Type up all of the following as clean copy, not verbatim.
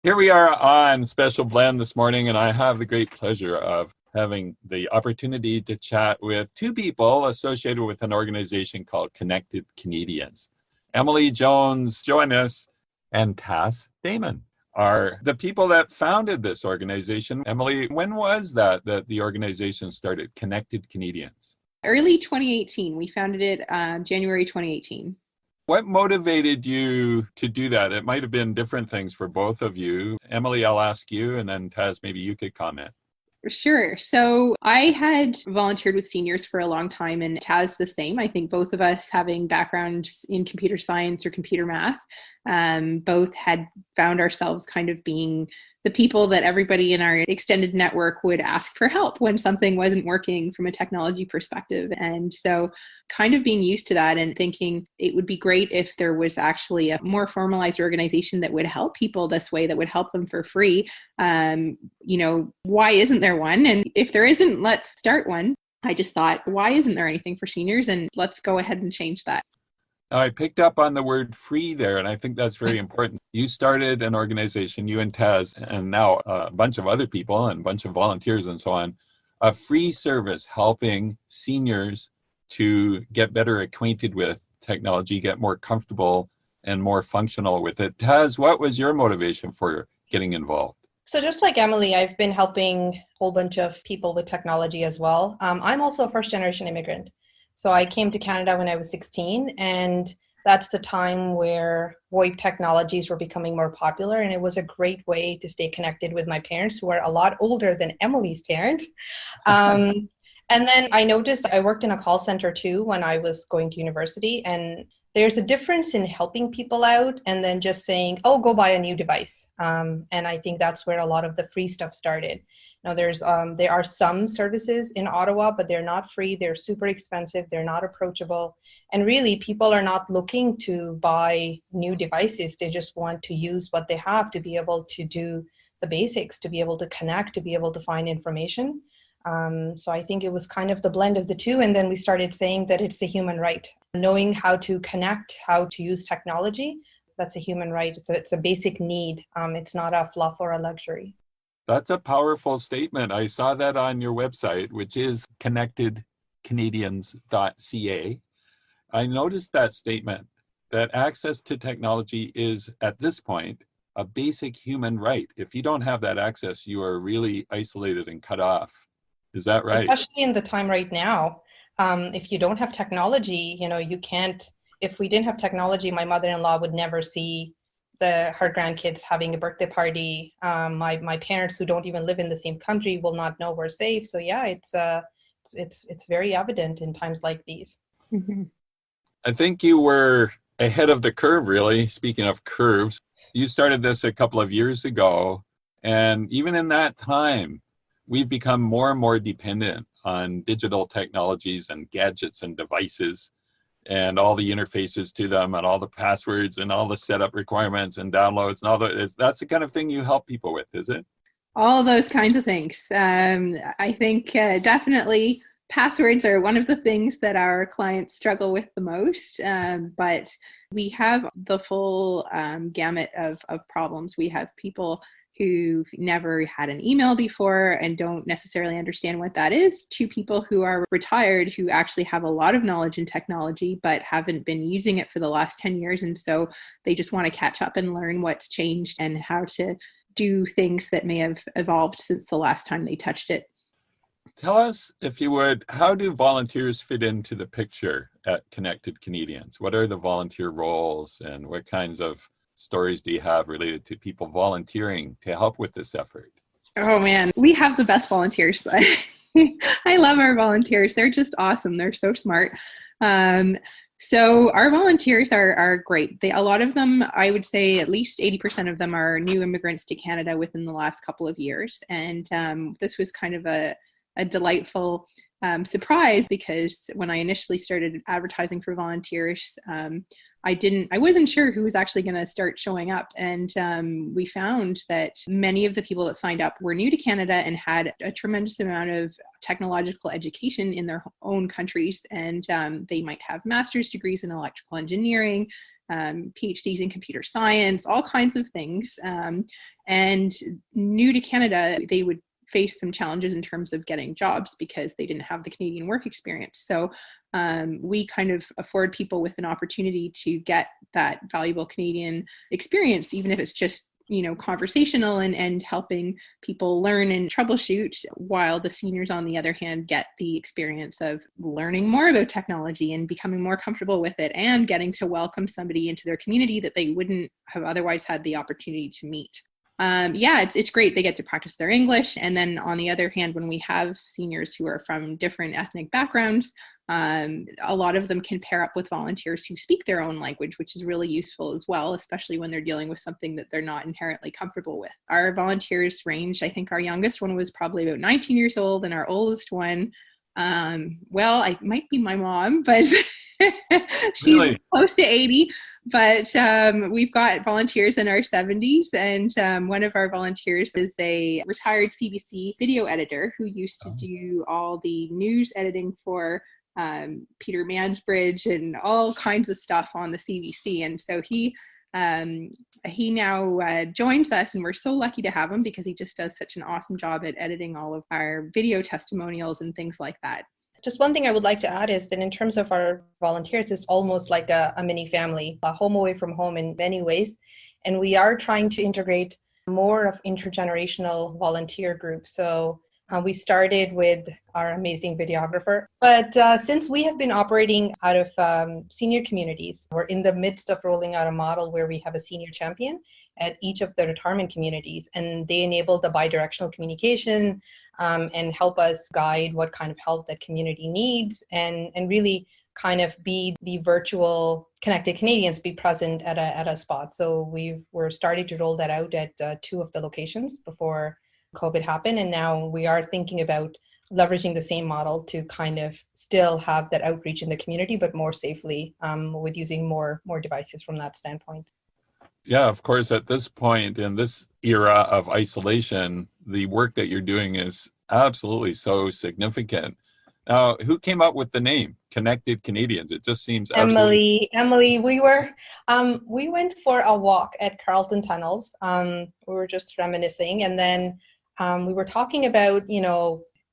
Here we are on Special Blend this morning, and I have the great pleasure of having the opportunity to chat with two people associated with an organization called Connected Canadians. Emily Jones, Joanisse, and Damen are the people that founded this organization. Emily, when was that the organization started, Connected Canadians? Early 2018. We founded it January 2018. What motivated you to do that? It might have been different things for both of you. Emily, I'll ask you, and then Taz, maybe you could comment. Sure. So I had volunteered with seniors for a long time, and Taz the same. I think both of us, having backgrounds in computer science or computer math, both had found ourselves kind of being the people that everybody in our extended network would ask for help when something wasn't working from a technology perspective. And so kind of being used to that and thinking it would be great if there was actually a more formalized organization that would help people this way, that would help them for free. Why isn't there one? And if there isn't, let's start one. I just thought, why isn't there anything for seniors? And let's go ahead and change that. I picked up on the word free there, and I think that's very important. You started an organization, you and Taz, and now a bunch of other people and a bunch of volunteers and so on, a free service helping seniors to get better acquainted with technology, get more comfortable and more functional with it. Taz, what was your motivation for getting involved? So just like Emily, I've been helping a whole bunch of people with technology as well. I'm also a first-generation immigrant. So I came to Canada when I was 16, and that's the time where VoIP technologies were becoming more popular, and it was a great way to stay connected with my parents, who are a lot older than Emily's parents. And then I noticed I worked in a call center too when I was going to university, and there's a difference in helping people out and then just saying, oh, go buy a new device. And I think that's where a lot of the free stuff started. Now, there are some services in Ottawa, but they're not free. They're super expensive. They're not approachable. And really, people are not looking to buy new devices. They just want to use what they have to be able to do the basics, to be able to connect, to be able to find information. So I think it was kind of the blend of the two. And then we started saying that it's a human right. Knowing how to connect, how to use technology, that's a human right. It's a basic need. It's not a fluff or a luxury. That's a powerful statement. I saw that on your website, which is connectedcanadians.ca. I noticed that statement, that access to technology is, at this point, a basic human right. If you don't have that access, you are really isolated and cut off. Is that right? Especially in the time right now. If you don't have technology, you can't. If we didn't have technology, my mother-in-law would never see her grandkids having a birthday party. My parents, who don't even live in the same country, will not know we're safe. So yeah, it's very evident in times like these. Mm-hmm. I think you were ahead of the curve, really. Speaking of curves, you started this a couple of years ago, and even in that time, we've become more and more dependent on digital technologies and gadgets and devices and all the interfaces to them and all the passwords and all the setup requirements and downloads and all that. That's the kind of thing you help people with, is it? All those kinds of things. I think definitely passwords are one of the things that our clients struggle with the most, but we have the full gamut of problems. We have people who've never had an email before and don't necessarily understand what that is, to people who are retired who actually have a lot of knowledge in technology but haven't been using it for the last 10 years. And so they just want to catch up and learn what's changed and how to do things that may have evolved since the last time they touched it. Tell us, if you would, how do volunteers fit into the picture at Connected Canadians? What are the volunteer roles and what kinds of stories do you have related to people volunteering to help with this effort? Oh man, we have the best volunteers. I love our volunteers. They're just awesome. They're so smart. So our volunteers are great. A lot of them, I would say at least 80% of them are new immigrants to Canada within the last couple of years. And this was kind of a delightful surprise, because when I initially started advertising for volunteers, I wasn't sure who was actually going to start showing up. And we found that many of the people that signed up were new to Canada and had a tremendous amount of technological education in their own countries. And they might have master's degrees in electrical engineering. PhDs in computer science, all kinds of things. And new to Canada, they would face some challenges in terms of getting jobs because they didn't have the Canadian work experience. So we kind of afford people with an opportunity to get that valuable Canadian experience, even if it's just conversational and helping people learn and troubleshoot, while the seniors, on the other hand, get the experience of learning more about technology and becoming more comfortable with it and getting to welcome somebody into their community that they wouldn't have otherwise had the opportunity to meet. It's great. They get to practice their English. And then on the other hand, when we have seniors who are from different ethnic backgrounds, a lot of them can pair up with volunteers who speak their own language, which is really useful as well, especially when they're dealing with something that they're not inherently comfortable with. Our volunteers range, I think our youngest one was probably about 19 years old, and our oldest one, I might be my mom, but she's Really? close to 80. But we've got volunteers in our 70s, and one of our volunteers is a retired CBC video editor who used to do all the news editing for Peter Mansbridge and all kinds of stuff on the CBC. And so he now joins us, and we're so lucky to have him because he just does such an awesome job at editing all of our video testimonials and things like that. Just one thing I would like to add is that in terms of our volunteers, it's almost like a mini family, a home away from home in many ways. And we are trying to integrate more of intergenerational volunteer groups. So we started with our amazing videographer. But since we have been operating out of senior communities, we're in the midst of rolling out a model where we have a senior champion at each of the retirement communities, and they enable the bidirectional communication and help us guide what kind of help that community needs, and really kind of be the virtual connected Canadians, be present at a spot. So we're starting to roll that out at 2 of the locations before COVID happened, and now we are thinking about leveraging the same model to kind of still have that outreach in the community, but more safely with using more devices from that standpoint. Yeah, of course, at this point in this era of isolation, the work that you're doing is absolutely so significant. Now, who came up with the name Connected Canadians? It just seems absolutely... Emily, we went for a walk at Carleton Tunnels. We were just reminiscing, and then we were talking about,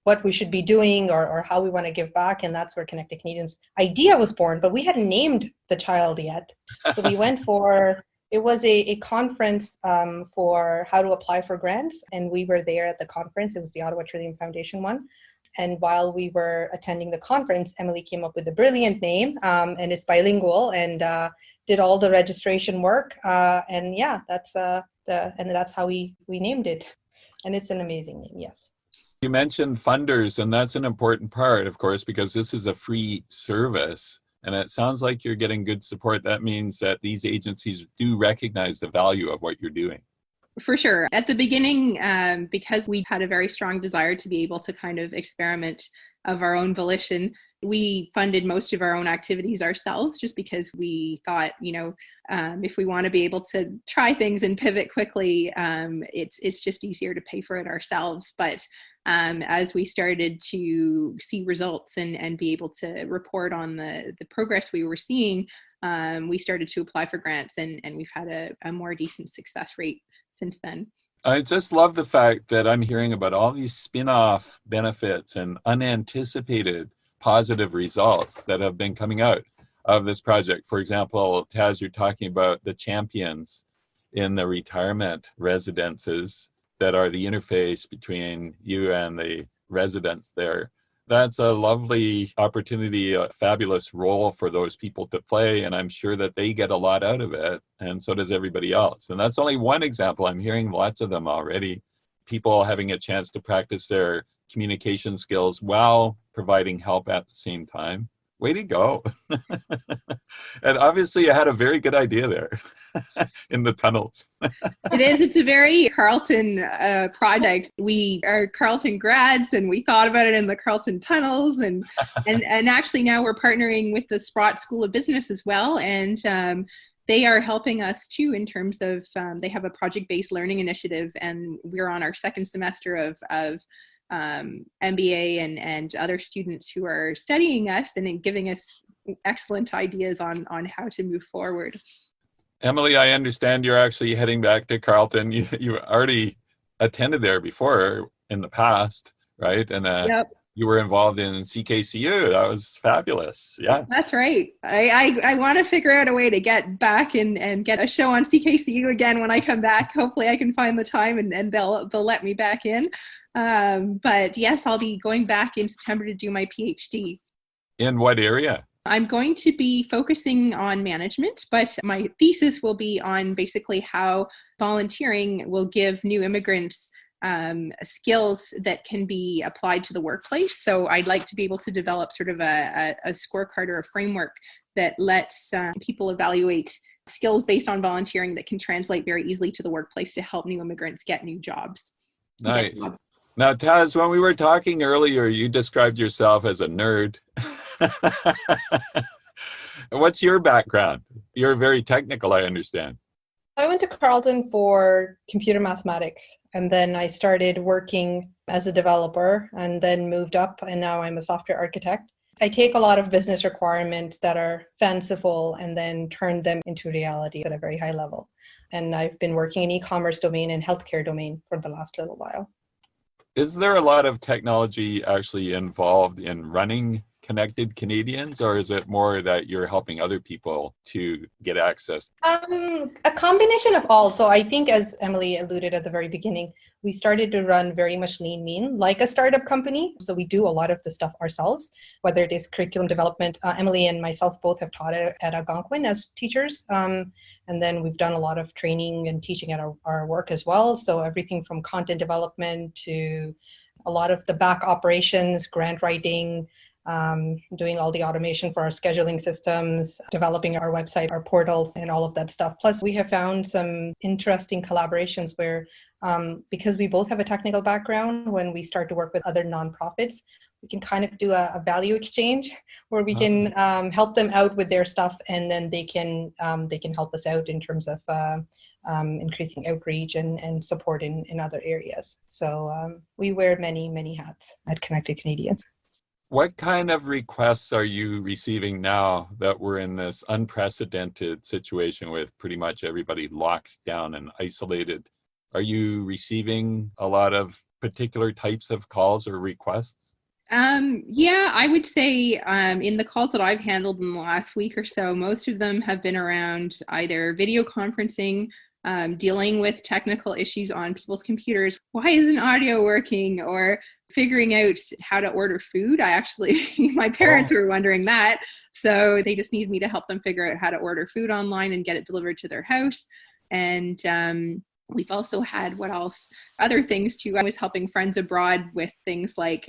what we should be doing or how we want to give back, and that's where Connected Canadians idea was born, but we hadn't named the child yet. So we went for... It was a conference for how to apply for grants, and we were there at the conference. It was the Ottawa Trillium Foundation one. And while we were attending the conference, Emily came up with a brilliant name, and it's bilingual, and did all the registration work. That's how we named it. And it's an amazing name, yes. You mentioned funders, and that's an important part, of course, because this is a free service. And it sounds like you're getting good support. That means that these agencies do recognize the value of what you're doing. For sure. At the beginning, because we had a very strong desire to be able to kind of experiment of our own volition, we funded most of our own activities ourselves, just because we thought, if we want to be able to try things and pivot quickly, it's just easier to pay for it ourselves. But as we started to see results and be able to report on the progress we were seeing, we started to apply for grants, and we've had a more decent success rate since then. I just love the fact that I'm hearing about all these spin-off benefits and unanticipated positive results that have been coming out of this project. For example, Taz, you're talking about the champions in the retirement residences that are the interface between you and the residents there. That's a lovely opportunity, a fabulous role for those people to play, and I'm sure that they get a lot out of it, and so does everybody else. And that's only one example. I'm hearing lots of them already. People having a chance to practice their communication skills while providing help at the same time. Way to go. And obviously you had a very good idea there in the tunnels. It is. It's a very Carleton project. We are Carleton grads, and we thought about it in the Carleton tunnels. And actually now we're partnering with the Sprott School of Business as well. And they are helping us too in terms of, they have a project-based learning initiative, and we're on our second semester of MBA and other students who are studying us and giving us excellent ideas on how to move forward. Emily, I understand you're actually heading back to Carleton. You already attended there before in the past, right? And Yep. you were involved in CKCU. That was fabulous. Yeah. That's right. I want to figure out a way to get back and get a show on CKCU again when I come back. Hopefully I can find the time and they'll let me back in. But yes, I'll be going back in September to do my PhD. In what area? I'm going to be focusing on management, but my thesis will be on basically how volunteering will give new immigrants skills that can be applied to the workplace. So I'd like to be able to develop sort of a scorecard or a framework that lets people evaluate skills based on volunteering that can translate very easily to the workplace to help new immigrants get new jobs. Nice. Now, Taz, when we were talking earlier, you described yourself as a nerd. What's your background? You're very technical, I understand. I went to Carleton for computer mathematics, and then I started working as a developer and then moved up, and now I'm a software architect. I take a lot of business requirements that are fanciful and then turn them into reality at a very high level. And I've been working in e-commerce domain and healthcare domain for the last little while. Is there a lot of technology actually involved in running Connected Canadians, or is it more that you're helping other people to get access? A combination of all. So I think, as Emily alluded at the very beginning, we started to run very much lean mean, like a startup company. So we do a lot of the stuff ourselves, whether it is curriculum development. Emily and myself both have taught at Algonquin as teachers. And then we've done a lot of training and teaching at our work as well. So everything from content development to a lot of the back operations, grant writing, doing all the automation for our scheduling systems, developing our website, our portals, and all of that stuff. Plus, we have found some interesting collaborations where, because we both have a technical background, when we start to work with other nonprofits, we can kind of do a value exchange where we can help them out with their stuff, and then they can help us out in terms of increasing outreach and support in other areas. So we wear many, many hats at Connected Canadians. What kind of requests are you receiving now that we're in this unprecedented situation with pretty much everybody locked down and isolated? Are you receiving a lot of particular types of calls or requests? Yeah, I would say in the calls that I've handled in the last week or so, most of them have been around either video conferencing, dealing with technical issues on people's computers. Why isn't audio working? Or figuring out how to order food. My parents were wondering that. So they just needed me to help them figure out how to order food online and get it delivered to their house. And we've also had, other things too. I was helping friends abroad with things like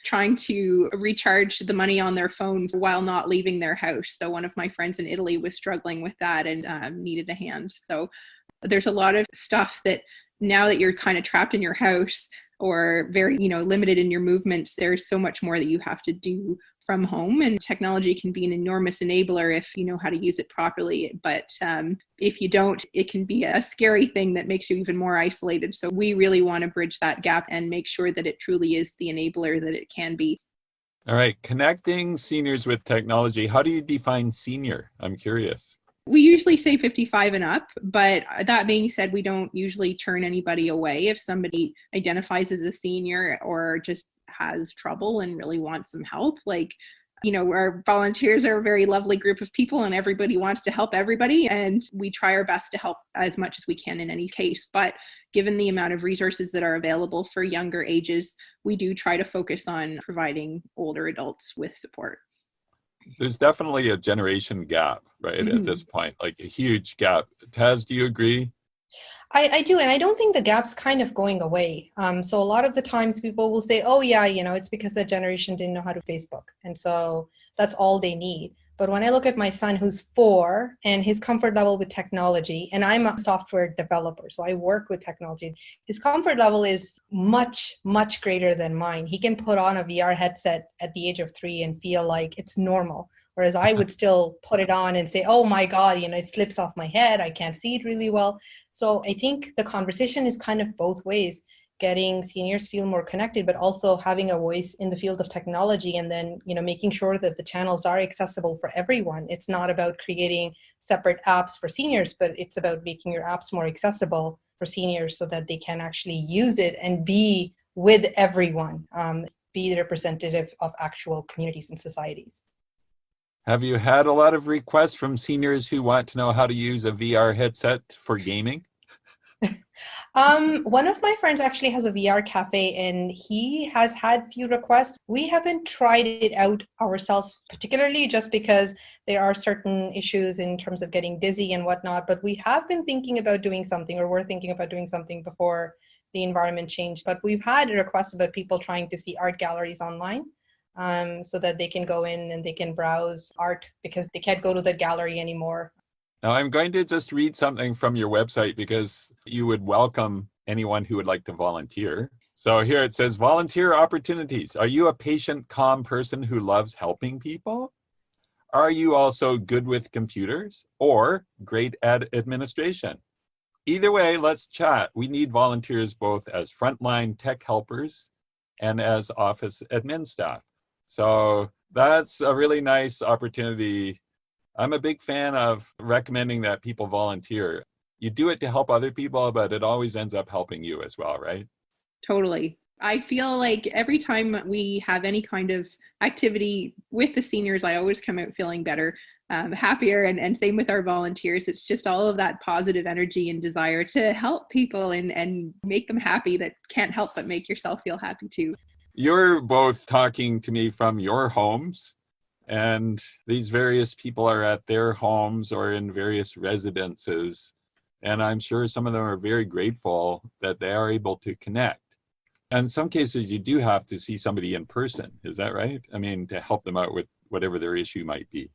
trying to recharge the money on their phone while not leaving their house. So one of my friends in Italy was struggling with that and needed a hand. So there's a lot of stuff that now that you're kind of trapped in your house or very, limited in your movements, there's so much more that you have to do from home, and technology can be an enormous enabler if you know how to use it properly. But if you don't, it can be a scary thing that makes you even more isolated. So we really want to bridge that gap and make sure that it truly is the enabler that it can be. All right, connecting seniors with technology. How do you define senior? I'm curious. We usually say 55 and up, but that being said, we don't usually turn anybody away if somebody identifies as a senior or just has trouble and really wants some help. Our volunteers are a very lovely group of people and everybody wants to help everybody, and we try our best to help as much as we can in any case. But given the amount of resources that are available for younger ages, we do try to focus on providing older adults with support. There's definitely a generation gap, right, at this point, like a huge gap. Taz, do you agree? I do, and I don't think the gap's kind of going away. So a lot of the times people will say, oh yeah, it's because that generation didn't know how to Facebook. And so that's all they need. But when I look at my son who's 4 and his comfort level with technology, and I'm a software developer, so I work with technology, his comfort level is much, much greater than mine. He can put on a VR headset at the age of 3 and feel like it's normal. Whereas I would still put it on and say, oh my God, it slips off my head. I can't see it really well. So I think the conversation is kind of both ways. getting seniors feel more connected, but also having a voice in the field of technology, and then, making sure that the channels are accessible for everyone. It's not about creating separate apps for seniors, but it's about making your apps more accessible for seniors so that they can actually use it and be with everyone, be representative of actual communities and societies. Have you had a lot of requests from seniors who want to know how to use a VR headset for gaming? One of my friends actually has a VR cafe, and he has had few requests. We haven't tried it out ourselves, particularly just because there are certain issues in terms of getting dizzy and whatnot, but we have been thinking about doing something, or we're thinking about doing something before the environment changed. But we've had requests about people trying to see art galleries online, so that they can go in and they can browse art because they can't go to the gallery anymore. Now, I'm going to just read something from your website because you would welcome anyone who would like to volunteer. So here it says, volunteer opportunities. Are you a patient, calm person who loves helping people? Are you also good with computers or great at administration? Either way, let's chat. We need volunteers both as frontline tech helpers and as office admin staff. So that's a really nice opportunity. I'm a big fan of recommending that people volunteer. You do it to help other people, but it always ends up helping you as well, right? Totally. I feel like every time we have any kind of activity with the seniors, I always come out feeling better, happier, and same with our volunteers. It's just all of that positive energy and desire to help people and make them happy that can't help but make yourself feel happy too. You're both talking to me from your homes, and these various people are at their homes or in various residences. And I'm sure some of them are very grateful that they are able to connect. In some cases, you do have to see somebody in person. Is that right? I mean, to help them out with whatever their issue might be.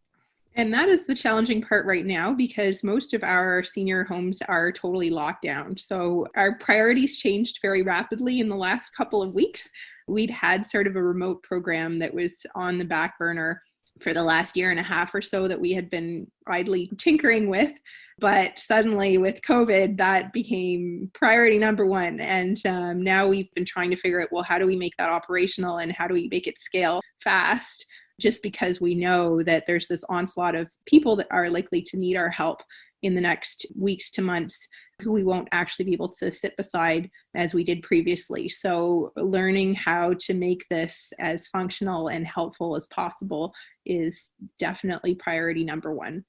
And that is the challenging part right now because most of our senior homes are totally locked down. So our priorities changed very rapidly in the last couple of weeks. We'd had sort of a remote program that was on the back burner for the last year and a half or so that we had been idly tinkering with. But suddenly with COVID, that became priority number one. And now we've been trying to figure out, well, how do we make that operational and how do we make it scale fast? Just because we know that there's this onslaught of people that are likely to need our help in the next weeks to months who we won't actually be able to sit beside as we did previously. So learning how to make this as functional and helpful as possible is definitely priority number one.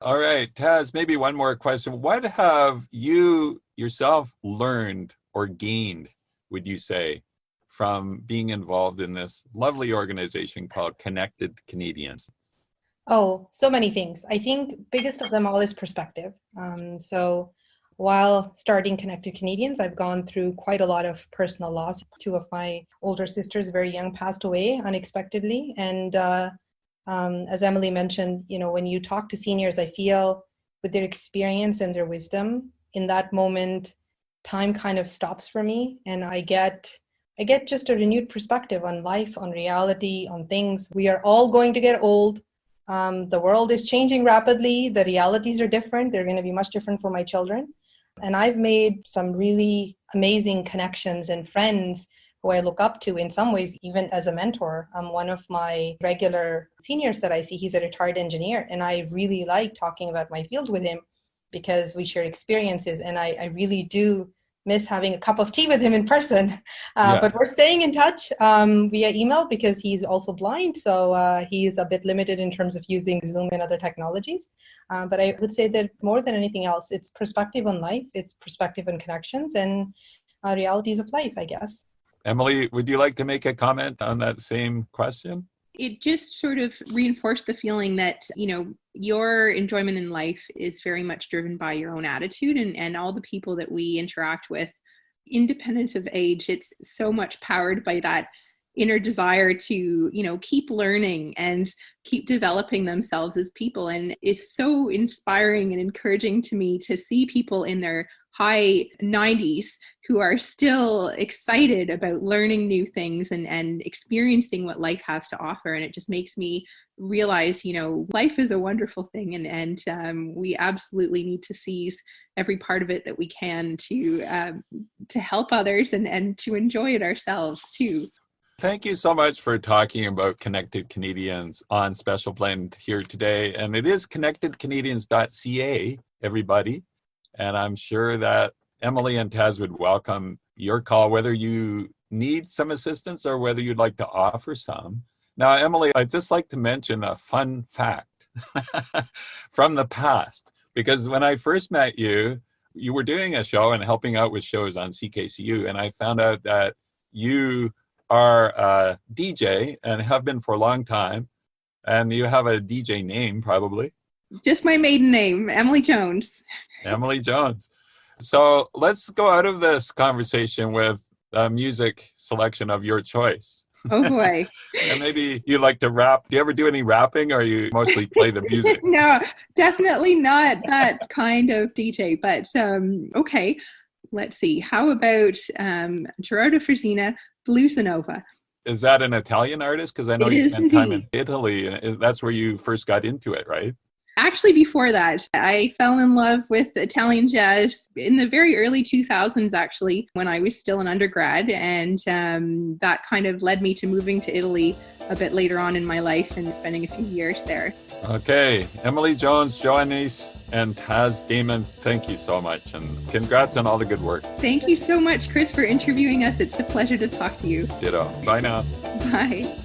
All right, Taz, maybe one more question. What have you yourself learned or gained, would you say, from being involved in this lovely organization called Connected Canadians? Oh, so many things. I think biggest of them all is perspective. So while starting Connected Canadians, I've gone through quite a lot of personal loss. Two of my older sisters, very young, passed away unexpectedly. And as Emily mentioned, when you talk to seniors, I feel with their experience and their wisdom, in that moment, time kind of stops for me. And I get just a renewed perspective on life, on reality, on things. We are all going to get old. The world is changing rapidly. The realities are different. They're going to be much different for my children. And I've made some really amazing connections and friends who I look up to in some ways, even as a mentor. One of my regular seniors that I see, he's a retired engineer, and I really like talking about my field with him because we share experiences, and I really do miss having a cup of tea with him in person. But we're staying in touch via email because he's also blind. So he's a bit limited in terms of using Zoom and other technologies. But I would say that more than anything else, it's perspective on life, it's perspective on connections and realities of life, I guess. Emily, would you like to make a comment on that same question? It just sort of reinforced the feeling that, your enjoyment in life is very much driven by your own attitude and all the people that we interact with, independent of age. It's so much powered by that inner desire to, keep learning and keep developing themselves as people. And it's so inspiring and encouraging to me to see people in their high 90s who are still excited about learning new things and experiencing what life has to offer. And it just makes me realize, life is a wonderful thing, and we absolutely need to seize every part of it that we can to help others and to enjoy it ourselves too. Thank you so much for talking about Connected Canadians on Special Blend here today. And it is connectedcanadians.ca, everybody. And I'm sure that Emily and Taz would welcome your call, whether you need some assistance or whether you'd like to offer some. Now, Emily, I'd just like to mention a fun fact from the past, because when I first met you, you were doing a show and helping out with shows on CKCU, and I found out that you are a DJ and have been for a long time, and you have a DJ name probably. Just my maiden name, Emily Jones. Emily Jones. So let's go out of this conversation with a music selection of your choice. Oh boy. And maybe you like to rap. Do you ever do any rapping, or you mostly play the music? No, definitely not that kind of DJ, but okay. Let's see. How about Gerardo Frisina, Blues Nova? Is that an Italian artist? Because I know you spent time in Italy, and that's where you first got into it, right? Actually, before that, I fell in love with Italian jazz in the very early 2000s, actually, when I was still an undergrad. And that kind of led me to moving to Italy a bit later on in my life and spending a few years there. Okay. Emily Jones, Joanisse, and Taz Damen, thank you so much. And congrats on all the good work. Thank you so much, Chris, for interviewing us. It's a pleasure to talk to you. Ditto. Bye now. Bye.